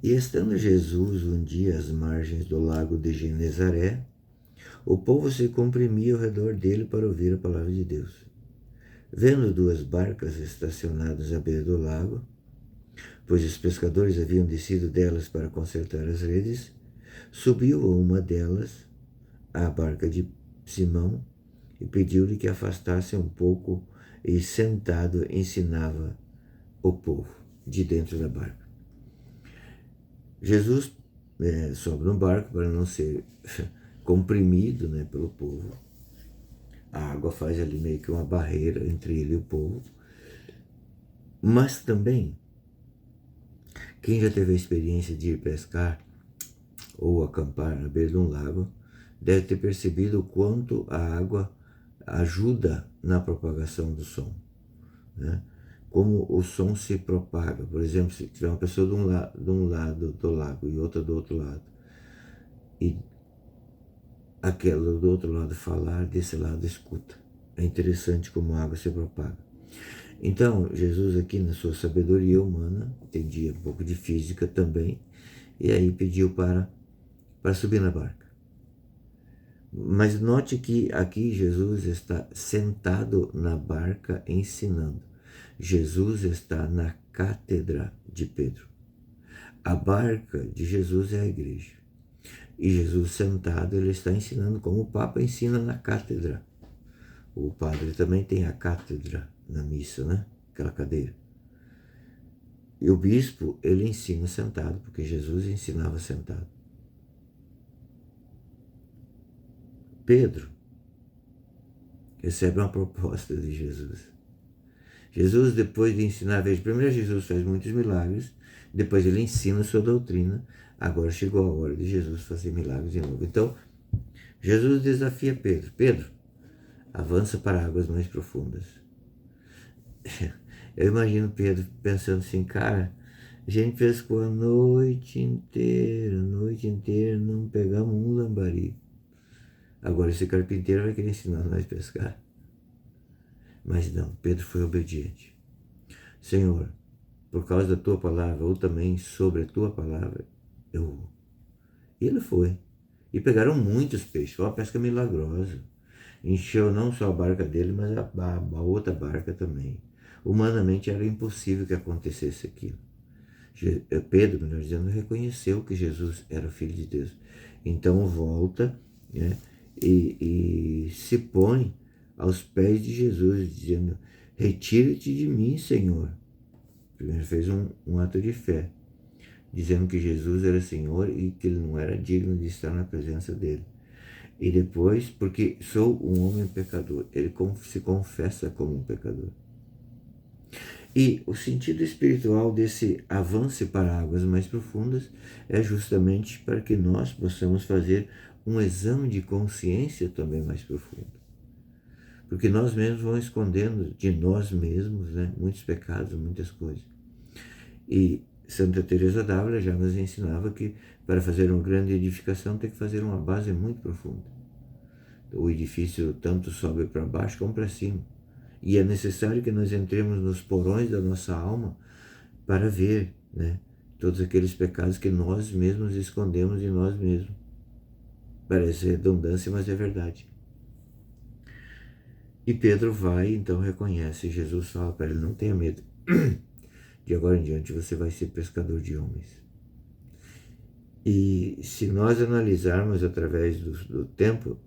E estando Jesus um dia às margens do lago de Genezaré, o povo se comprimia ao redor dele para ouvir a palavra de Deus. Vendo duas barcas estacionadas à beira do lago, pois os pescadores haviam descido delas para consertar as redes, subiu a uma delas, a barca de Simão, e pediu-lhe que afastasse um pouco e, sentado, ensinava o povo de dentro da barca. Jesus sobe no barco para não ser comprimido, né, pelo povo. A água faz ali meio que uma barreira entre ele e o povo. Mas também, quem já teve a experiência de ir pescar ou acampar à beira de um lago, deve ter percebido o quanto a água ajuda na propagação do som, né? Como o som se propaga. Por exemplo, se tiver uma pessoa de um lado do lago e outra do outro lado, e aquela do outro lado falar, desse lado escuta. É interessante como a água se propaga. Então, Jesus aqui na sua sabedoria humana, entendia um pouco de física também, e aí pediu para subir na barca. Mas note que aqui Jesus está sentado na barca ensinando. Jesus está na cátedra de Pedro. A barca de Jesus é a igreja. E Jesus sentado, ele está ensinando como o Papa ensina na cátedra. O padre também tem a cátedra na missa, né? Aquela cadeira. E o bispo, ele ensina sentado, porque Jesus ensinava sentado. Pedro recebe uma proposta de Jesus. Jesus, depois de ensinar, veja, primeiro Jesus faz muitos milagres, depois ele ensina a sua doutrina, agora chegou a hora de Jesus fazer milagres de novo. Então, Jesus desafia Pedro. Pedro, avança para águas mais profundas. Eu imagino Pedro pensando assim, cara, a gente pescou a noite inteira, não pegamos um lambari. Agora esse carpinteiro vai querer ensinar nós a pescar. Mas não, Pedro foi obediente. Senhor, por causa da tua palavra, ou também sobre a tua palavra, eu vou. E ele foi. E pegaram muitos peixes, foi uma pesca milagrosa. Encheu não só a barca dele, mas a outra barca também. Humanamente era impossível que acontecesse aquilo. Pedro, melhor dizendo, reconheceu que Jesus era o Filho de Deus. Então volta, né, e se põe aos pés de Jesus, dizendo, retira-te de mim, Senhor. Primeiro fez um ato de fé, dizendo que Jesus era Senhor e que ele não era digno de estar na presença dele. E depois, porque sou um homem pecador, ele se confessa como um pecador. E o sentido espiritual desse avanço para águas mais profundas é justamente para que nós possamos fazer um exame de consciência também mais profundo. Porque nós mesmos vamos escondendo de nós mesmos, né, muitos pecados, muitas coisas. E Santa Teresa d'Ávila já nos ensinava que para fazer uma grande edificação tem que fazer uma base muito profunda. O edifício tanto sobe para baixo como para cima. E é necessário que nós entremos nos porões da nossa alma para ver, né, todos aqueles pecados que nós mesmos escondemos em nós mesmos. Parece redundância, mas é verdade. E Pedro vai, então reconhece. Jesus fala para ele, não tenha medo. De agora em diante você vai ser pescador de homens. E se nós analisarmos através do tempo,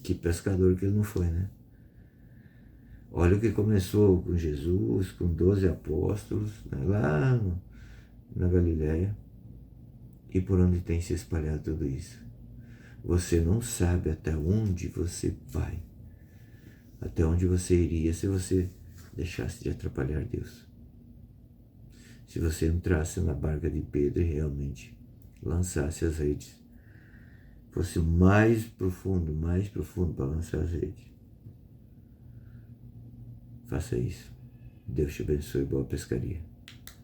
que pescador que ele não foi, né? Olha o que começou com Jesus, com 12 apóstolos, né, lá na Galileia, e por onde tem se espalhado tudo isso. Você não sabe até onde você vai, até onde você iria se você deixasse de atrapalhar Deus. Se você entrasse na barca de Pedro e realmente lançasse as redes, fosse mais profundo para lançar as redes. Faça isso. Deus te abençoe. Boa pescaria.